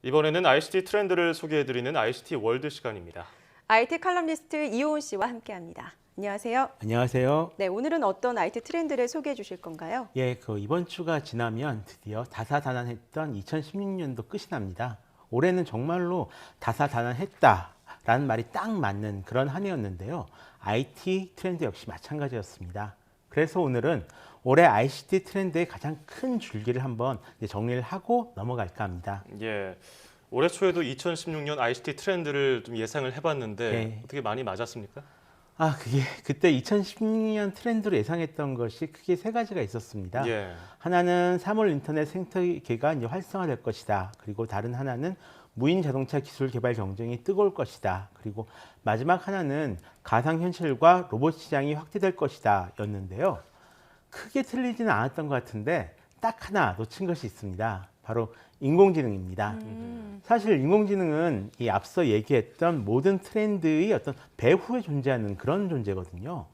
이번에는 ICT 트렌드를 소개해드리는 ICT 월드 시간입니다. IT 칼럼니스트 이호은 씨와 함께합니다. 안녕하세요. 안녕하세요. 네, 오늘은 어떤 IT 트렌드를 소개해 주실 건가요? 예, 이번 주가 지나면 드디어 다사다난했던 2016년도 끝이 납니다. 올해는 정말로 다사다난했다라는 말이 딱 맞는 그런 한 해였는데요. IT 트렌드 역시 마찬가지였습니다. 그래서 오늘은 올해 ICT 트렌드의 가장 큰 줄기를 한번 정리를 하고 넘어갈까 합니다. 예, 올해 초에도 2016년 ICT 트렌드를 좀 예상을 해봤는데 네. 어떻게 많이 맞았습니까? 그때 2016년 트렌드로 예상했던 것이 크게 세 가지가 있었습니다. 예, 하나는 3월 인터넷 생태계가 이제 활성화될 것이다. 그리고 다른 하나는 무인 자동차 기술 개발 경쟁이 뜨거울 것이다. 그리고 마지막 하나는 가상현실과 로봇 시장이 확대될 것이다. 였는데요. 크게 틀리지는 않았던 것 같은데 딱 하나 놓친 것이 있습니다. 바로 인공지능입니다. 사실 인공지능은 이 앞서 얘기했던 모든 트렌드의 어떤 배후에 존재하는 그런 존재거든요.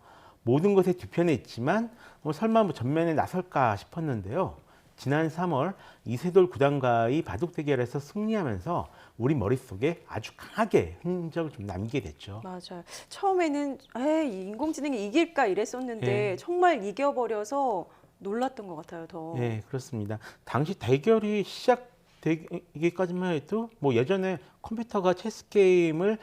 모든 것의 뒤편에 있지만 설마 전면에 나설까 싶었는데요. 지난 3월 이세돌 구단과의 바둑 대결에서 승리하면서 우리 머릿속에 아주 강하게 흔적을 좀 남기게 됐죠. 맞아요. 처음에는 이 인공지능이 이길까 이랬었는데 예. 정말 이겨버려서 놀랐던 것 같아요, 더. 네, 그렇습니다. 당시 대결이 시작되기까지만 해도 예전에 컴퓨터가 체스 게임을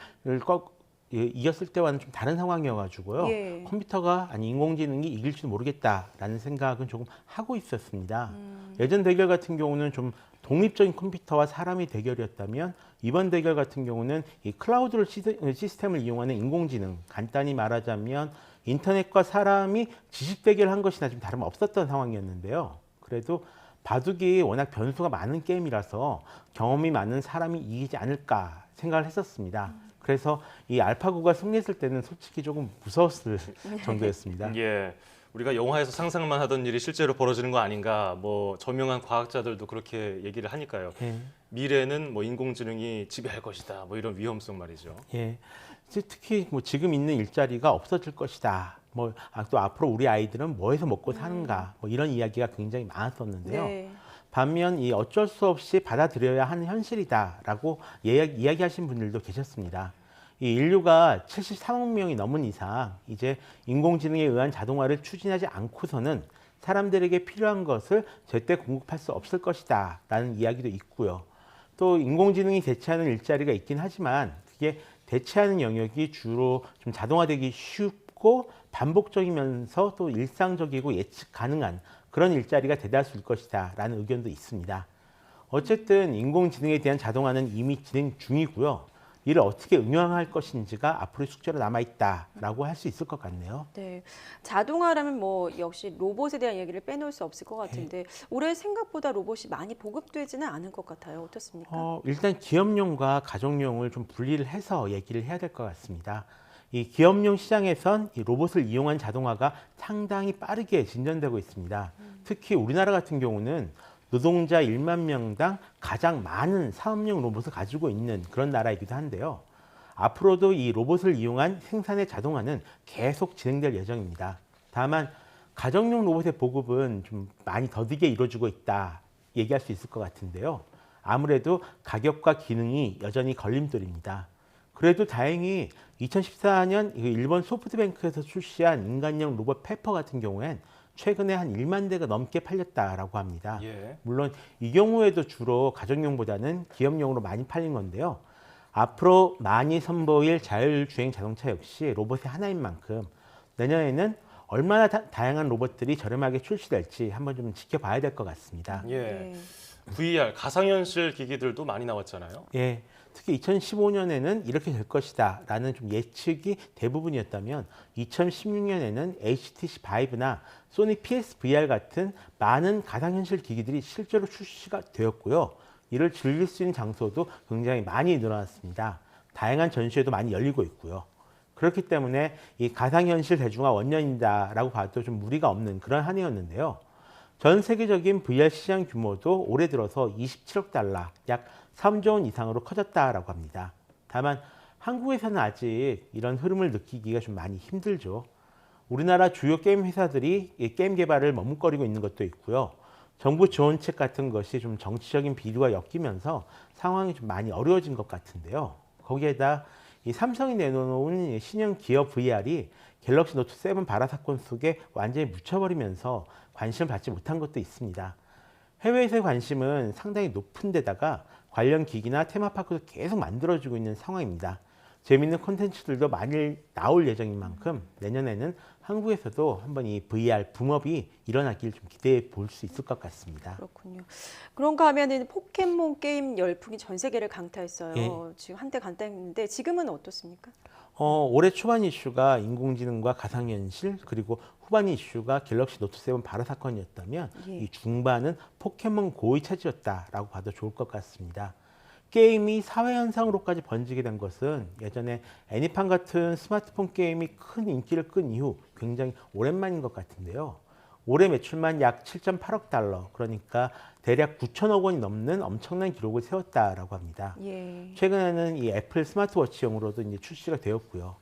이겼을 때와는 좀 다른 상황이어가지고요. 예. 컴퓨터가 아니 인공지능이 이길지도 모르겠다라는 생각은 조금 하고 있었습니다. 예전 대결 같은 경우는 좀 독립적인 컴퓨터와 사람의 대결이었다면 이번 대결 같은 경우는 이 클라우드 시스템을 이용하는 인공지능, 간단히 말하자면 인터넷과 사람이 지식 대결한 것이나 좀 다름없었던 상황이었는데요. 그래도 바둑이 워낙 변수가 많은 게임이라서 경험이 많은 사람이 이기지 않을까 생각을 했었습니다. 그래서 이 알파고가 승리했을 때는 솔직히 조금 무서웠을 정도였습니다. 예, 우리가 영화에서 상상만 하던 일이 실제로 벌어지는 거 아닌가, 저명한 과학자들도 그렇게 얘기를 하니까요. 예. 미래는 인공지능이 지배할 것이다, 이런 위험성 말이죠. 예. 특히 지금 있는 일자리가 없어질 것이다. 또 앞으로 우리 아이들은 뭐해서 먹고 사는가 이런 이야기가 굉장히 많았었는데요. 네. 반면 이 어쩔 수 없이 받아들여야 하는 현실이다라고 이야기하신 분들도 계셨습니다. 이 인류가 73억 명이 넘은 이상 이제 인공지능에 의한 자동화를 추진하지 않고서는 사람들에게 필요한 것을 절대 공급할 수 없을 것이다라는 이야기도 있고요. 또 인공지능이 대체하는 일자리가 있긴 하지만 그게 대체하는 영역이 주로 좀 자동화되기 쉽고 반복적이면서 또 일상적이고 예측 가능한 그런 일자리가 대다수일 것이다 라는 의견도 있습니다. 어쨌든 인공지능에 대한 자동화는 이미 진행 중이고요. 이를 어떻게 응용할 것인지가 앞으로의 숙제로 남아있다라고 할 수 있을 것 같네요. 네. 자동화라면 역시 로봇에 대한 얘기를 빼놓을 수 없을 것 같은데 올해 생각보다 로봇이 많이 보급되지는 않은 것 같아요. 어떻습니까? 일단 기업용과 가정용을 좀 분리를 해서 얘기를 해야 될 것 같습니다. 이 기업용 시장에선 이 로봇을 이용한 자동화가 상당히 빠르게 진전되고 있습니다. 특히 우리나라 같은 경우는 노동자 1만 명당 가장 많은 사업용 로봇을 가지고 있는 그런 나라이기도 한데요. 앞으로도 이 로봇을 이용한 생산의 자동화는 계속 진행될 예정입니다. 다만 가정용 로봇의 보급은 좀 많이 더디게 이루어지고 있다 얘기할 수 있을 것 같은데요. 아무래도 가격과 기능이 여전히 걸림돌입니다. 그래도 다행히 2014년 일본 소프트뱅크에서 출시한 인간형 로봇 페퍼 같은 경우엔 최근에 한 1만 대가 넘게 팔렸다라고 합니다. 예. 물론 이 경우에도 주로 가정용보다는 기업용으로 많이 팔린 건데요. 앞으로 많이 선보일 자율주행 자동차 역시 로봇의 하나인 만큼 내년에는 얼마나 다양한 로봇들이 저렴하게 출시될지 한번 좀 지켜봐야 될 것 같습니다. 예, 네. VR 가상현실 기기들도 많많이 나왔잖아요. 예, 특히 2015년에는 이렇게 될 것이다 라는 좀 예측이 대부분이었다면 2016년에는 HTC 바이브나 소니 PSVR 같은 많은 가상현실 기기들이 실제로 출시가 되었고요. 이를 즐길 수 있는 장소도 굉장히 많이 늘어났습니다. 다양한 전시회도 많이 열리고 있고요. 그렇기 때문에 이 가상현실 대중화 원년이다라고 봐도 좀 무리가 없는 그런 한 해였는데요. 전 세계적인 VR 시장 규모도 올해 들어서 27억 달러, 약 3조 원 이상으로 커졌다라고 합니다. 다만 한국에서는 아직 이런 흐름을 느끼기가 좀 많이 힘들죠. 우리나라 주요 게임 회사들이 이 게임 개발을 머뭇거리고 있는 것도 있고요. 정부 지원책 같은 것이 좀 정치적인 비리와 엮이면서 상황이 좀 많이 어려워진 것 같은데요. 거기에다 이 삼성이 내놓은 이 신형 기어 VR이 갤럭시 노트 7 발화 사건 속에 완전히 묻혀버리면서 관심을 받지 못한 것도 있습니다. 해외에서의 관심은 상당히 높은 데다가 관련 기기나 테마파크도 계속 만들어지고 있는 상황입니다. 재미있는 콘텐츠들도 많이 나올 예정인 만큼 내년에는 한국에서도 한번 이 VR 붐업이 일어나길 좀 기대해 볼 수 있을 것 같습니다. 그렇군요. 그런가 하면은 포켓몬 게임 열풍이 전 세계를 강타했어요. 예. 지금 한때 강타했는데 지금은 어떻습니까? 올해 초반 이슈가 인공지능과 가상현실 그리고 후반 이슈가 갤럭시 노트 7 발화 사건이었다면 예. 이 중반은 포켓몬 고의 차지였다라고 봐도 좋을 것 같습니다. 게임이 사회 현상으로까지 번지게 된 것은 예전에 애니팡 같은 스마트폰 게임이 큰 인기를 끈 이후 굉장히 오랜만인 것 같은데요. 올해 매출만 약 7.8억 달러, 그러니까 대략 9천억 원이 넘는 엄청난 기록을 세웠다라고 합니다. 예. 최근에는 이 애플 스마트워치용으로도 이제 출시가 되었고요.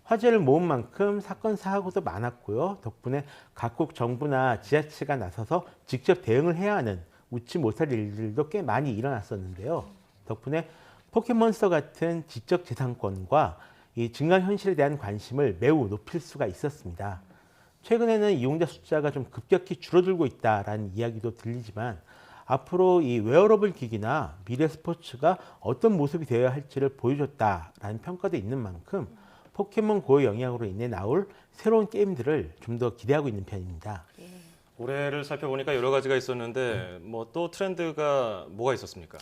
화제를 모은 만큼 사건 사고도 많았고요. 덕분에 각국 정부나 지자체가 나서서 직접 대응을 해야 하는 웃지 못할 일들도 꽤 많이 일어났었는데요. 덕분에 포켓몬스터 같은 지적 재산권과 이 증강현실에 대한 관심을 매우 높일 수가 있었습니다. 최근에는 이용자 숫자가 좀 급격히 줄어들고 있다라는 이야기도 들리지만 앞으로 이 웨어러블 기기나 미래 스포츠가 어떤 모습이 되어야 할지를 보여줬다라는 평가도 있는 만큼 포켓몬 고의 영향으로 인해 나올 새로운 게임들을 좀 더 기대하고 있는 편입니다. 올해를 살펴보니까 여러 가지가 있었는데 뭐 또 트렌드가 뭐가 있었습니까?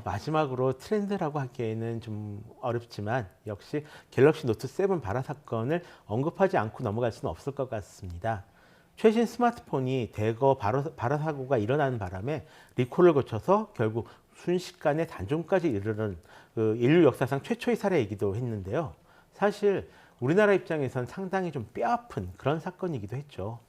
마지막으로 트렌드라고 하기에는 좀 어렵지만 역시 갤럭시 노트 7 발화 사건을 언급하지 않고 넘어갈 수는 없을 것 같습니다. 최신 스마트폰이 대거 발화 사고가 일어나는 바람에 리콜을 거쳐서 결국 순식간에 단종까지 이르는 그 인류 역사상 최초의 사례이기도 했는데요. 사실 우리나라 입장에선 상당히 좀 뼈아픈 그런 사건이기도 했죠.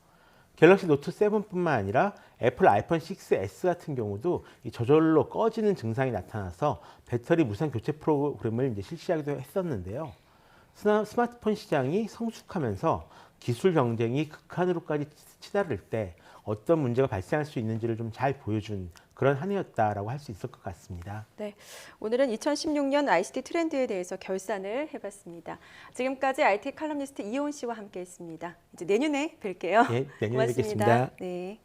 갤럭시 노트 7뿐만 아니라 애플 아이폰 6s 같은 경우도 이 저절로 꺼지는 증상이 나타나서 배터리 무선 교체 프로그램을 이제 실시하기도 했었는데요. 스마트폰 시장이 성숙하면서 기술 경쟁이 극한으로까지 치달을 때 어떤 문제가 발생할 수 있는지를 좀 잘 보여준 그런 한 해였다라고 할 수 있을 것 같습니다. 네, 오늘은 2016년 ICT 트렌드에 대해서 결산을 해봤습니다. 지금까지 IT 칼럼니스트 이호은 씨와 함께했습니다. 이제 내년에 뵐게요. 예, 내년에 고맙습니다. 뵙겠습니다. 네.